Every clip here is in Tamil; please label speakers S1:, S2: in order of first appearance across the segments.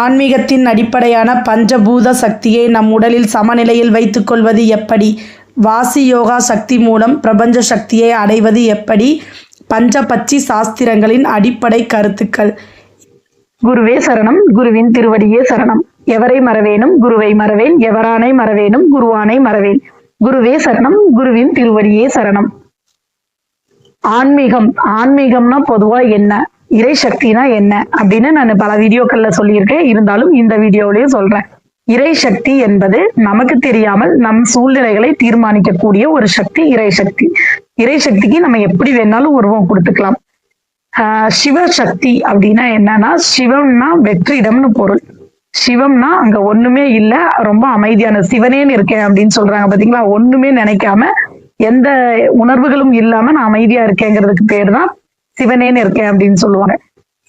S1: ஆன்மீகத்தின் அடிப்படையான பஞ்சபூத சக்தியை நம் உடலில் சமநிலையில் வைத்துக்கொள்வது எப்படி? வாசி யோகா சக்தி மூலம் பிரபஞ்ச சக்தியை அடைவது எப்படி? பஞ்சபட்சி சாஸ்திரங்களின் அடிப்படை கருத்துக்கள்.
S2: குருவே சரணம், குருவின் திருவடியே சரணம். எவரை மறவேனும் குருவை மறவேன், எவரானை மறவேனும் குருவானை மறவேன். குருவே சரணம், குருவின் திருவடியே சரணம். ஆன்மீகம்னா பொதுவா என்ன, இறை சக்தினா என்ன அப்படின்னு நான் பல வீடியோக்கள்ல சொல்லியிருக்கேன். இருந்தாலும் இந்த வீடியோவிலயும் சொல்றேன். இறை சக்தி என்பது நமக்கு தெரியாமல் நம் சூழ்நிலைகளை தீர்மானிக்கக்கூடிய ஒரு சக்தி இறை சக்தி. இறை சக்திக்கு நம்ம எப்படி வேணாலும் உருவம் கொடுத்துக்கலாம். சிவசக்தி அப்படின்னா என்னன்னா, சிவம்னா வெற்றிடம்னு பொருள். சிவம்னா அங்க ஒண்ணுமே இல்ல, ரொம்ப அமைதியான சிவனேன்னு இருக்கேன் அப்படின்னு சொல்றாங்க பாத்தீங்களா. ஒண்ணுமே நினைக்காம எந்த உணர்வுகளும் இல்லாம நான் அமைதியா இருக்கேங்கிறதுக்கு பேர் தான் சிவனேன்னு இருக்கேன் அப்படின்னு சொல்லுவாங்க.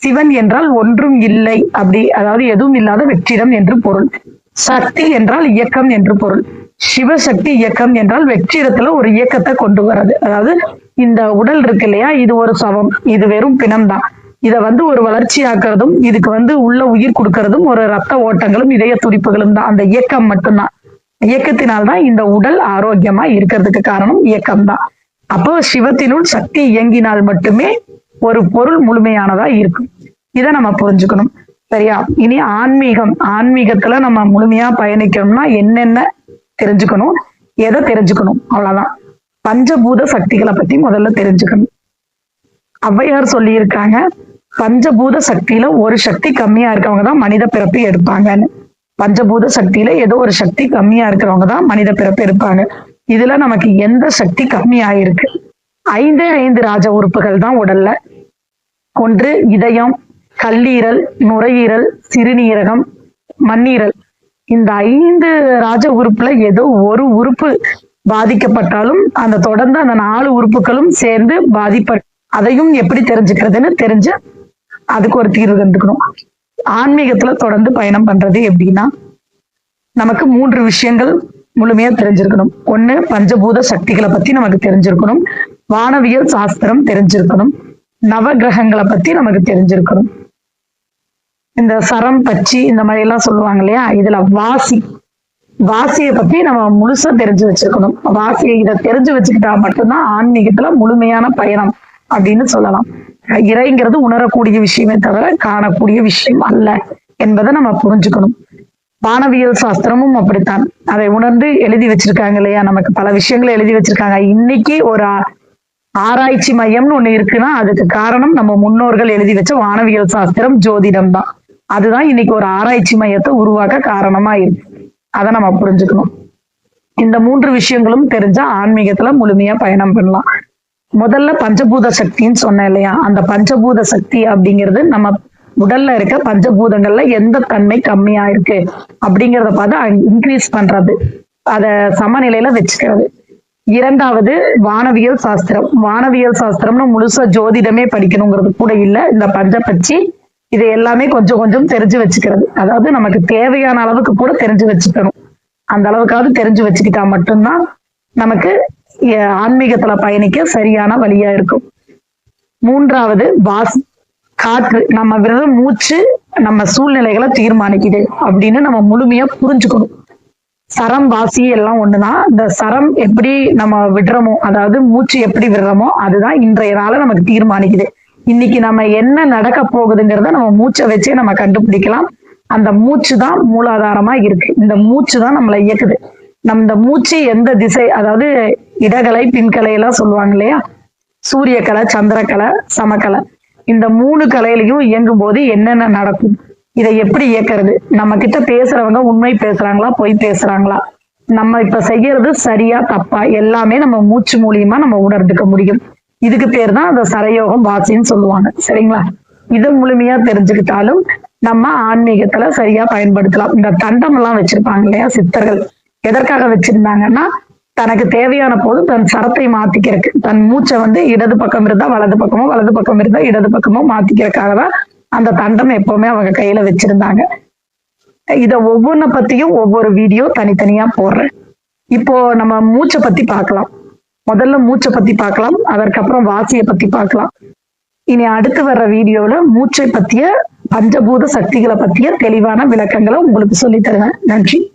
S2: சிவன் என்றால் ஒன்றும் இல்லை அப்படி, அதாவது எதுவும் இல்லாத வெற்றிடம் என்று பொருள். சக்தி என்றால் இயக்கம் என்று பொருள். சிவசக்தி இயக்கம் என்றால் வெற்றிடத்துல ஒரு இயக்கத்தை கொண்டு வர்றது. அதாவது இந்த உடல் இருக்கு இல்லையா, இது ஒரு சவம், இது வெறும் பிணம் தான். இதை ஒரு வளர்ச்சி ஆக்குறதும் இதுக்கு உள்ள உயிர் கொடுக்கறதும் ஒரு ரத்த ஓட்டங்களும் இதய துடிப்புகளும் தான். அந்த இயக்கம் மட்டும்தான். இயக்கத்தினால்தான் இந்த உடல் ஆரோக்கியமா இருக்கிறதுக்கு காரணம் இயக்கம் தான். அப்போ சிவத்தினுள் சக்தி இயங்கினால் மட்டுமே ஒரு பொருள் முழுமையானதா இருக்கும். இதை நம்ம புரிஞ்சுக்கணும். சரியா? இனி ஆன்மீகத்துல நம்ம முழுமையா பயணிக்கணும்னா என்னென்ன தெரிஞ்சுக்கணும், எதை தெரிஞ்சுக்கணும், அவ்வளவுதான். பஞ்சபூத சக்திகளை பத்தி முதல்ல தெரிஞ்சுக்கணும். ஔவையார் சொல்லியிருக்காங்க, பஞ்சபூத சக்தியில ஒரு சக்தி கம்மியா இருக்கவங்க தான் மனித பிறப்பு எடுப்பாங்கன்னு. பஞ்சபூத சக்தியில ஏதோ ஒரு சக்தி கம்மியா இருக்கிறவங்க தான் மனித பிறப்பு எடுப்பாங்க. இதுல நமக்கு எந்த சக்தி கம்மியாயிருக்கு? 5 ராஜ உறுப்புகள் தான் உடல்ல. ஒன்று இதயம், கல்லீரல், நுரையீரல், சிறுநீரகம், மண்ணீரல். இந்த 5 ராஜ உறுப்புல ஏதோ ஒரு உறுப்பு பாதிக்கப்பட்டாலும் அந்த தொடர்ந்து அந்த 4 உறுப்புகளும் சேர்ந்து அதையும் எப்படி தெரிஞ்சுக்கிறதுன்னு தெரிஞ்சு அதுக்கு ஒரு தீர்வு கண்டுக்கணும். ஆன்மீகத்துல தொடர்ந்து பயணம் பண்றது எப்படின்னா, நமக்கு 3 விஷயங்கள் முழுமையா தெரிஞ்சிருக்கணும். ஒண்ணு, பஞ்சபூத சக்திகளை பத்தி நமக்கு தெரிஞ்சிருக்கணும். வானவியல் சாஸ்திரம் தெரிஞ்சிருக்கணும். நவ கிரகங்களை பத்தி நமக்கு தெரிஞ்சிருக்கணும். இந்த சரம், பச்சி இந்த மாதிரி எல்லாம் சொல்லுவாங்க இல்லையா, இதுல வாசியை பத்தி நம்ம முழுசா தெரிஞ்சு வச்சிருக்கணும். இதை தெரிஞ்சு வச்சுக்கிட்டா மட்டும்தான் ஆன்மீகத்துல முழுமையான பயணம் அப்படின்னு சொல்லலாம். இறைங்கிறது உணரக்கூடிய விஷயமே தவிர காணக்கூடிய விஷயம் அல்ல என்பதை நம்ம புரிஞ்சுக்கணும். வானவியல் சாஸ்திரமும் அப்படித்தான். அதை உணர்ந்து எழுதி வச்சிருக்காங்க இல்லையா, நமக்கு பல விஷயங்களை எழுதி வச்சிருக்காங்க. இன்னைக்கு ஒரு ஆராய்ச்சி மையம்னு ஒண்ணு இருக்குன்னா அதுக்கு காரணம் நம்ம முன்னோர்கள் எழுதி வச்ச வானவியல் சாஸ்திரம், ஜோதிடம் தான். அதுதான் இன்னைக்கு ஒரு ஆராய்ச்சி மையத்தை உருவாக்க காரணமா இருக்கு. அதை நம்ம புரிஞ்சுக்கணும். இந்த 3 விஷயங்களும் தெரிஞ்சா ஆன்மீகத்துல முழுமையா பயணம் பண்ணலாம். முதல்ல பஞ்சபூத சக்தின்னு சொன்னேன் இல்லையா, அந்த பஞ்சபூத சக்தி அப்படிங்கிறது நம்ம உடல்ல இருக்க பஞ்சபூதங்கள்ல எந்த தன்மை கம்மியா இருக்கு அப்படிங்கிறத பார்த்து இன்க்ரீஸ் பண்றது, அத சமநிலையில வச்சுக்கிறது. 2வது வானவியல் சாஸ்திரம். வானவியல் சாஸ்திரம்னு முழுசா ஜோதிடமே படிக்கணுங்கிறது கூட இல்ல. இந்த பஞ்சபட்சி இது எல்லாமே கொஞ்சம் கொஞ்சம் தெரிஞ்சு வச்சுக்கிறது. அதாவது நமக்கு தேவையான அளவுக்கு கூட தெரிஞ்சு வச்சுக்கணும். அந்த அளவுக்காவது தெரிஞ்சு வச்சுக்கிட்டா மட்டும்தான் நமக்கு ஆன்மீகத்துல பயணிக்க சரியான வழியா இருக்கும். 3வது காற்று. நம்ம விடுற மூச்சு நம்ம சூழ்நிலைகளை தீர்மானிக்குது அப்படின்னு நம்ம முழுமையா புரிஞ்சுக்கணும். சரம், வாசி எல்லாம் ஒண்ணுதான். இந்த சரம் எப்படி நம்ம விடுறோமோ, அதாவது மூச்சு எப்படி விடுறோமோ அதுதான் இன்றைய நாளை நமக்கு தீர்மானிக்குது. இன்னைக்கு நம்ம என்ன நடக்க போகுதுங்கிறத நம்ம மூச்சை வச்சே நம்ம கண்டுபிடிக்கலாம். அந்த மூச்சு தான் மூலாதாரமா இருக்கு. இந்த மூச்சு தான் நம்மளை இயக்குது. இந்த மூச்சு எந்த திசை, அதாவது இடகலை, பின்கலை எல்லாம் சொல்லுவாங்க இல்லையா, சூரியக்கலை, சந்திரக்கலை, சமக்கலை, இந்த 3 கலையிலையும் இயங்கும் போது என்னென்ன நடக்கும், இதை எப்படி இயக்கிறது, நம்ம கிட்ட பேசுறவங்க உண்மை பேசுறாங்களா, பொய் பேசுறாங்களா, நம்ம இப்ப செய்யறது சரியா தப்பா, எல்லாமே நம்ம மூச்சு மூலியமா நம்ம உணர்ந்துக்க முடியும். இதுக்கு பேர் தான் அந்த சரயோகம், வாசின்னு சொல்லுவாங்க. சரிங்களா? இதை முழுமையா தெரிஞ்சுக்கிட்டாலும் நம்ம ஆன்மீகத்துல சரியா பயன்படுத்தலாம். இந்த தண்டம் எல்லாம் வச்சிருப்பாங்க இல்லையா சித்தர்கள், எதற்காக வச்சிருந்தாங்கன்னா, தனக்கு தேவையான போது தன் சரத்தை மாத்திக்கிறதுக்கு, தன் மூச்சை இடது பக்கம் இருந்தா வலது பக்கமோ, வலது பக்கம் இருந்தா இடது பக்கமோ மாத்திக்கிறதுக்காக தான் அந்த தண்டம் எப்பவுமே அவங்க கையில வச்சிருந்தாங்க. இத ஒவ்வொன்ன பத்தியும் ஒவ்வொரு வீடியோ தனித்தனியா போடுறேன். இப்போ நம்ம மூச்சை பத்தி பார்க்கலாம். முதல்ல மூச்சை பத்தி பார்க்கலாம், அதற்கப்புறம் வாசியை பத்தி பார்க்கலாம். இனி அடுத்து வர்ற வீடியோல மூச்சை பத்திய பஞ்சபூத சக்திகளை பற்றிய தெளிவான விளக்கங்களை உங்களுக்கு சொல்லித் தருவேன். நன்றி.